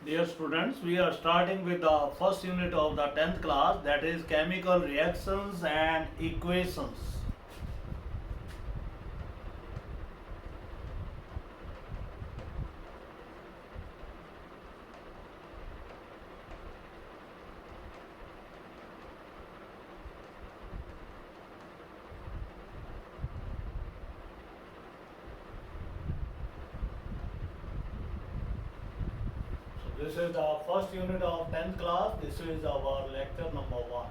Dear students, we are starting with the first unit of the 10th class, that is chemical reactions and equations. So this is the first unit of 10th class. This is our lecture number 1.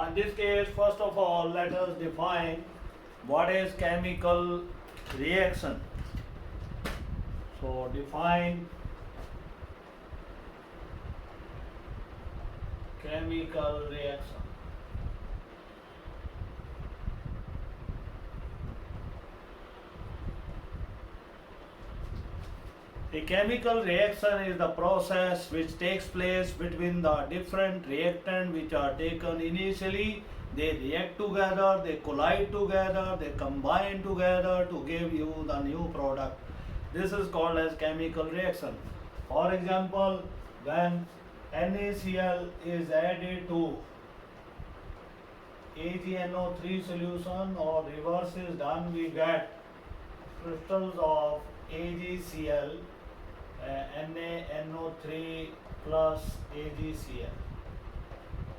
In this case, first of all, let us define what is chemical reaction. So define chemical reaction. A chemical reaction is the process which takes place between the different reactants which are taken initially. They react together, they collide together, they combine together to give you the new product. This is called as chemical reaction. For example, when NaCl is added to AgNO3 solution or reverse is done, we get crystals of AgCl, NaNO3 plus AgCl.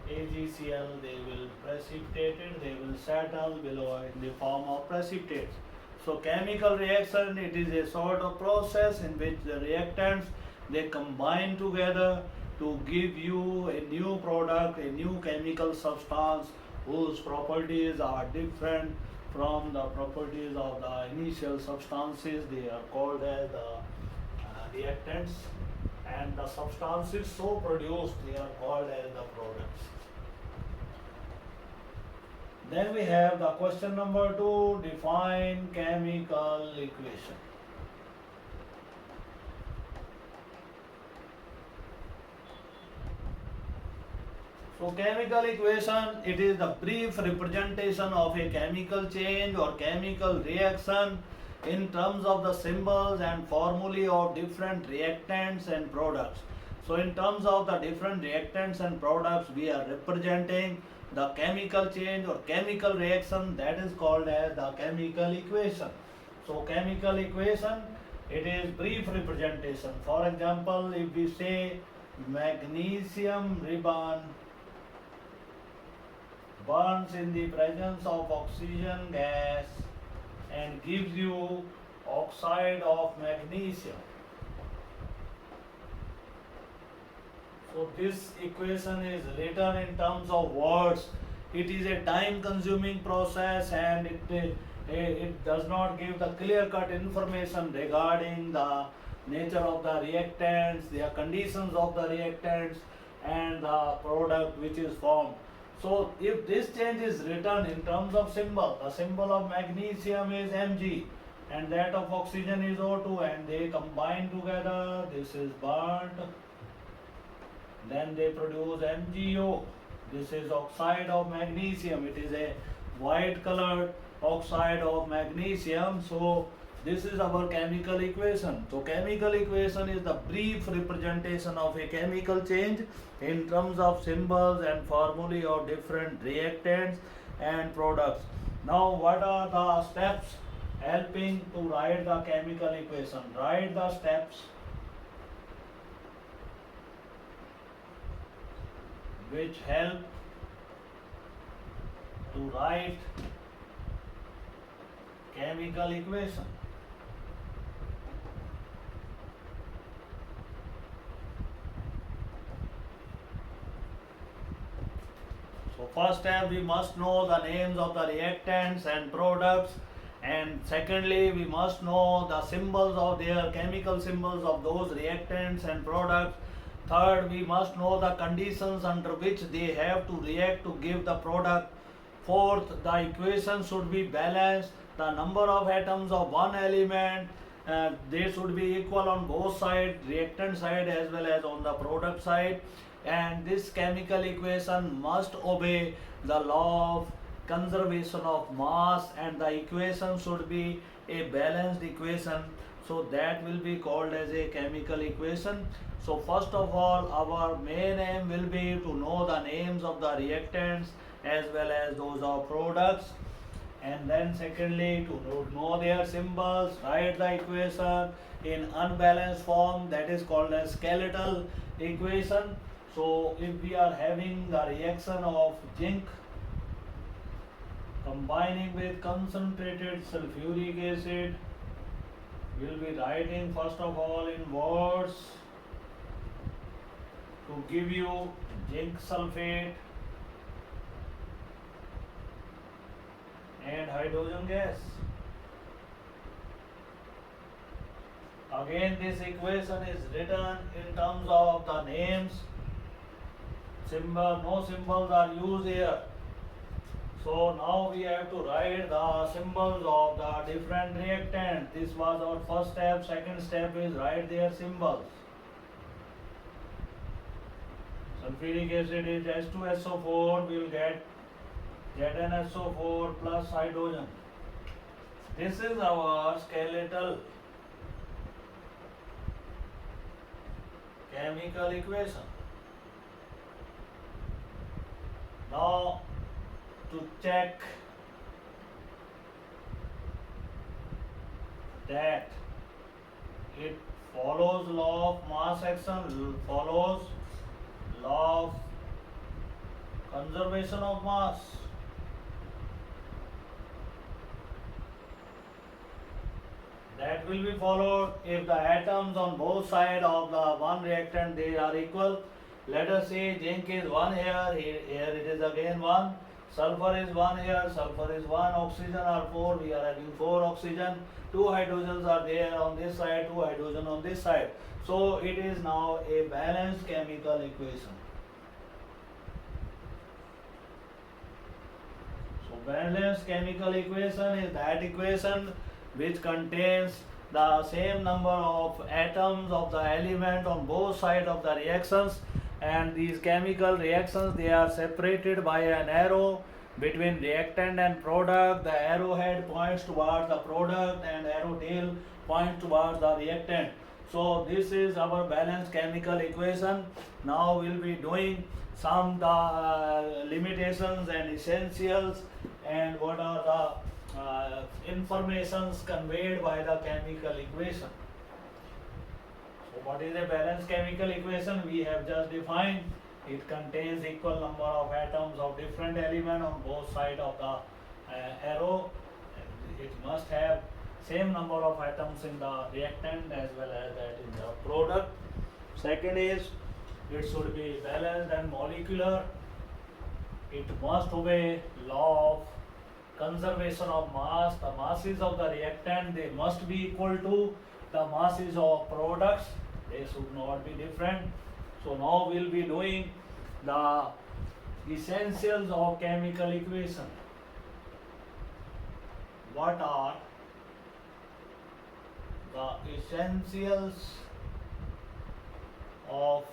AgCl, they will precipitate it, they will settle below in the form of precipitates. So chemical reaction, it is a sort of process in which the reactants, they combine together to give you a new product, a new chemical substance whose properties are different from the properties of the initial substances. They are called as the reactants, and the substances so produced, they are called as the products. Then we have the question number 2, define chemical equation. So chemical equation, it is the brief representation of a chemical change or chemical reaction in terms of the symbols and formulae of different reactants and products. So in terms of the different reactants and products, we are representing the chemical change or chemical reaction, that is called as the chemical equation. So chemical equation, it is brief representation. For example, if we say magnesium ribbon burns in the presence of oxygen gas and gives you oxide of magnesium. So this equation is written in terms of words. It is a time consuming process, and it does not give the clear cut information regarding the nature of the reactants, the conditions of the reactants, and the product which is formed. So if this change is written in terms of symbol, the symbol of magnesium is Mg and that of oxygen is O2, and they combine together, this is burnt, then they produce MgO. This is oxide of magnesium. It is a white colored oxide of magnesium. So this is our chemical equation. So chemical equation is the brief representation of a chemical change in terms of symbols and formulae of different reactants and products. Now what are the steps helping to write the chemical equation? Write the steps which help to write chemical equation. So first step, we must know the names of the reactants and products, and secondly we must know the symbols of their chemical symbols of those reactants and products. Third, we must know the conditions under which they have to react to give the product. Fourth, the equation should be balanced. The number of atoms of one element, they should be equal on both sides, reactant side as well as on the product side. And this chemical equation must obey the law of conservation of mass, and the equation should be a balanced equation So that will be called as a chemical equation. So first of all, our main aim will be to know the names of the reactants as well as those of products, and then secondly to know their symbols, write the equation in unbalanced form, that is called as skeletal equation. So if we are having the reaction of zinc combining with concentrated sulfuric acid, we'll be writing first of all in words to give you zinc sulfate and hydrogen gas. Again, this equation is written in terms of the names. No symbols are used here. So now we have to write the symbols of the different reactants. This was our first step. Second step is write their symbols. Sulfuric acid is H2SO4, we will get ZnSO4 plus hydrogen. This is our skeletal chemical equation. Now to check that it follows law of mass action, follows law of conservation of mass. That will be followed if the atoms on both sides of the one reactant they are equal. Let us say zinc is 1 here, here it is again 1. Sulfur is 1 here, sulfur is 1, oxygen are 4, we are having 4 oxygen, 2 hydrogens are there on this side, 2 hydrogen on this side. So it is now a balanced chemical equation. So balanced chemical equation is that equation which contains the same number of atoms of the element on both sides of the reactions, and these chemical reactions they are separated by an arrow between reactant and product. The arrowhead points towards the product and arrow tail points towards the reactant. So this is our balanced chemical equation. Now we'll be doing some limitations and essentials and what are the informations conveyed by the chemical equation. So what is a balanced chemical equation? We have just defined. It contains equal number of atoms of different element on both sides of the arrow. It must have same number of atoms in the reactant as well as that in the product. Second is it should be balanced and molecular. It must obey law of conservation of mass. The masses of the reactant they must be equal to the masses of products. They should not be different. So now we'll be doing the essentials of chemical equation. What are the essentials of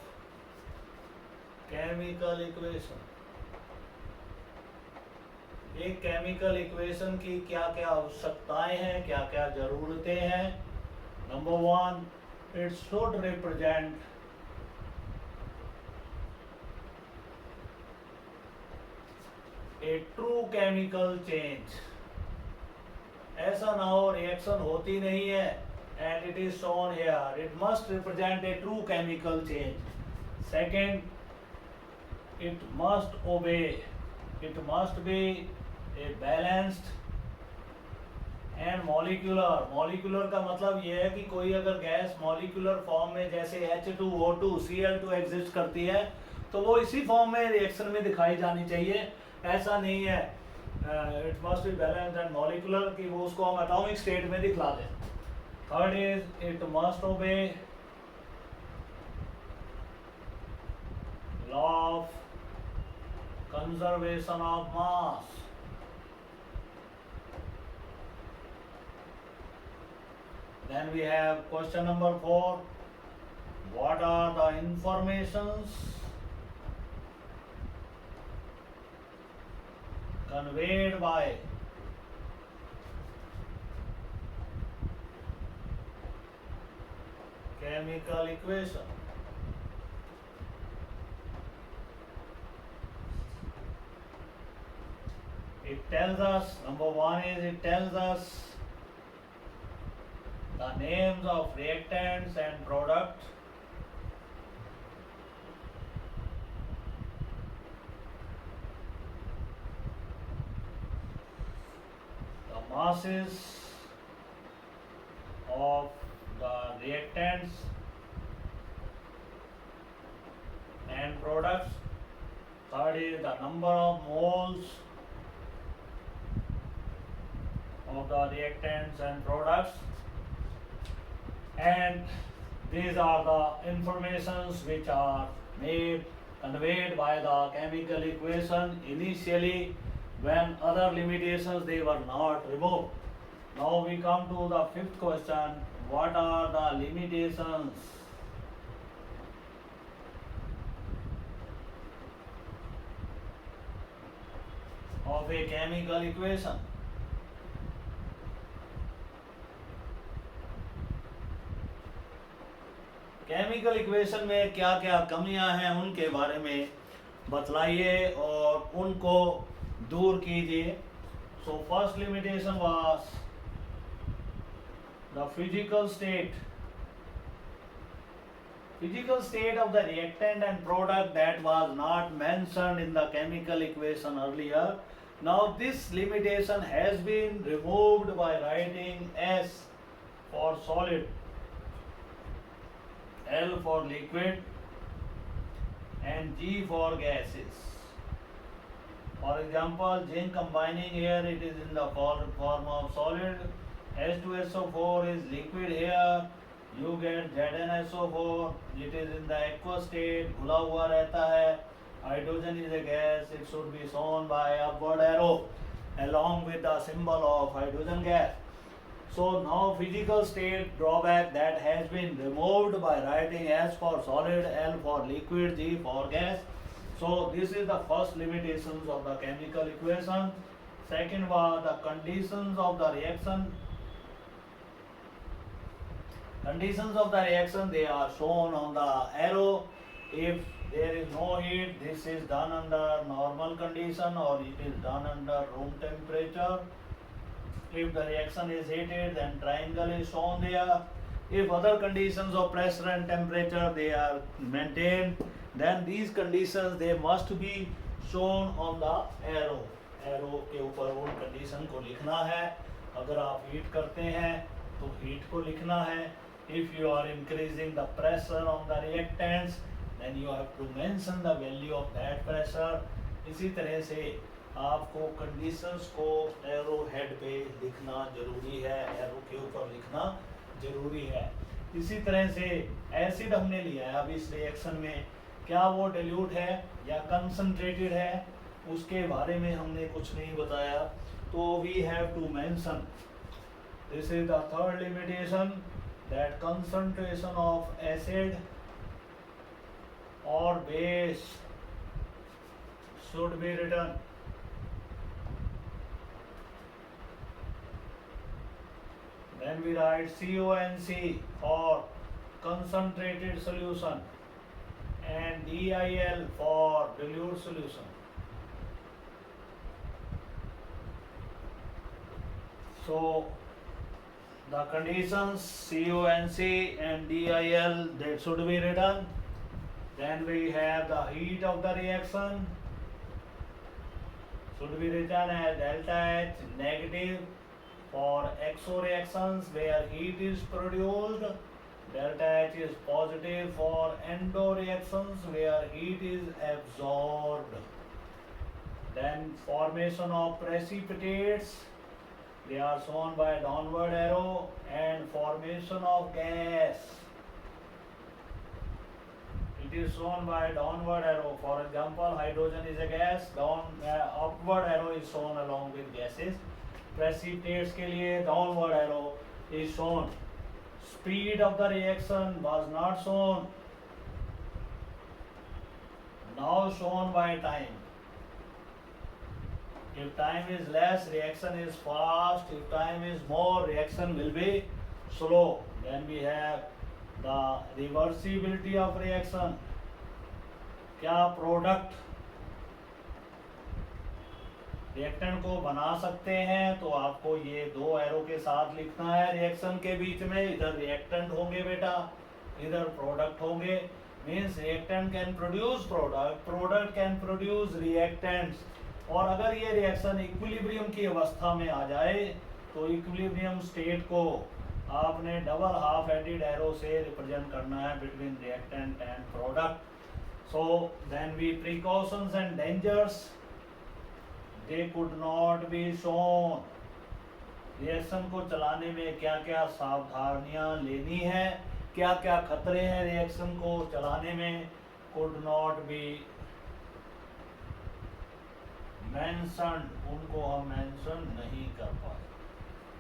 chemical equation? एक chemical equation की क्या क्या आवश्यकताएं हैं, क्या क्या जरूरतें हैं. Number 1, it should represent a true chemical change. ऐसा ना हो रिएक्शन होती नहीं है and it is shown here. It must represent a true chemical change. Second, it must obey. It must be a balanced and molecular. Molecular का मतलब ये है कि कोई अगर गैस मॉलिक्यूलर फॉर्म में जैसे H2O2 Cl2 एग्जिस्ट करती है तो वो इसी फॉर्म में रिएक्शन में दिखाई जानी चाहिए. ऐसा नहीं है. It must be balanced and molecular कि वो उसको हम एटॉमिक स्टेट में दिखला दें. थर्ड इज इट मस्ट ओबे law of conservation of mass. Then we have question number 4. What are the informations conveyed by chemical equation. It tells us, number one is it tells us the names of reactants and products. The masses of the reactants and products. Third is the number of moles of the reactants and products. And these are the informations which are conveyed by the chemical equation initially, when other limitations they were not removed. Now we come to the fifth question. What are the limitations of a chemical equation? Chemical equation में क्या क्या कमियां हैं उनके बारे में बतलाइए और उनको दूर कीजिए. So first limitation was the physical state of the reactant and product that was not mentioned in the chemical equation earlier. Now this limitation has been removed by writing S for solid, L for liquid, and G for gases. For example, zinc combining here, it is in the form of solid. H2SO4 is liquid here. You get ZnSO4, it is in the aqueous state, घुला हुआ रहता है. Hydrogen is a gas, it should be shown by upward arrow along with the symbol of hydrogen gas. So now physical state drawback that has been removed by writing S for solid, L for liquid, G for gas. So this is the first limitations of the chemical equation. Second was the conditions of the reaction. Conditions of the reaction, they are shown on the arrow. If there is no heat, this is done under normal condition or it is done under room temperature. If the reaction is heated, then triangle is shown there. If other conditions of pressure and temperature they are maintained, then these conditions they must be shown on the arrow. Arrow के ऊपर उन condition को लिखना है. अगर आप heat करते हैं तो heat को लिखना है. If you are increasing the pressure on the reactants, then you have to mention the value of that pressure. इसी तरह से आपको कंडीशंस को एरो हेड पे लिखना जरूरी है, एरो के ऊपर लिखना जरूरी है. इसी तरह से एसिड हमने लिया है. अब इस रिएक्शन में क्या वो डिल्यूट है या कंसंट्रेटेड है उसके बारे में हमने कुछ नहीं बताया. तो we have to mention, this is the third limitation, that concentration of acid और base should be written. Then we write CONC for concentrated solution and DIL for dilute solution. So the conditions CONC and DIL that should be written. Then we have the heat of the reaction should be written as delta H negative for exo reactions where heat is produced. Delta H is positive for endo reactions where heat is absorbed. Then formation of precipitates, they are shown by downward arrow, and formation of gas, it is shown by downward arrow. For example, hydrogen is a gas, upward arrow is shown along with gases. Precipitates के लिए downward arrow is shown. Speed of the reaction was not shown, now shown by time. If time is less, reaction is fast. If time is more, reaction will be slow. Then we have the reversibility of reaction. क्या product reactant को बना सकते हैं, तो आपको ये दो arrow के साथ लिखना है रिएक्शन के बीच में. इधर रिएक्टेंट होंगे बेटा, इधर प्रोडक्ट होंगे. Means reactant can produce product, product can produce reactants. और अगर ये रिएक्शन इक्विलिब्रियम की अवस्था में आ जाए तो इक्विलिब्रियम स्टेट को आपने डबल हाफ एडेड एरो से रिप्रेजेंट करना है between reactant and product. So then we precautions and dangers, they could not be shown. Reaction को चलाने में क्या क्या सावधानियां लेनी है, क्या क्या खतरे हैं रिएक्शन को चलाने में, कुड नॉट बी मेंशन, उनको हम मेंशन नहीं कर पाए.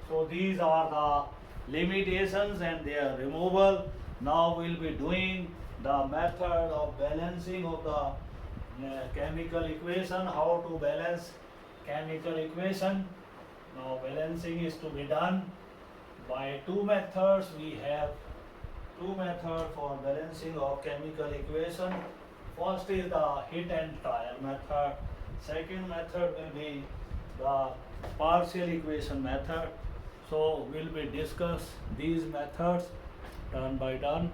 So these are the limitations and their removal. Now we'll be doing the method of balancing of the chemical equation, how to balance chemical equation. Now balancing is to be done by two methods. We have two methods for balancing of chemical equation. First is the hit and trial method. Second method will be the partial equation method. So we'll be discuss these methods turn by turn.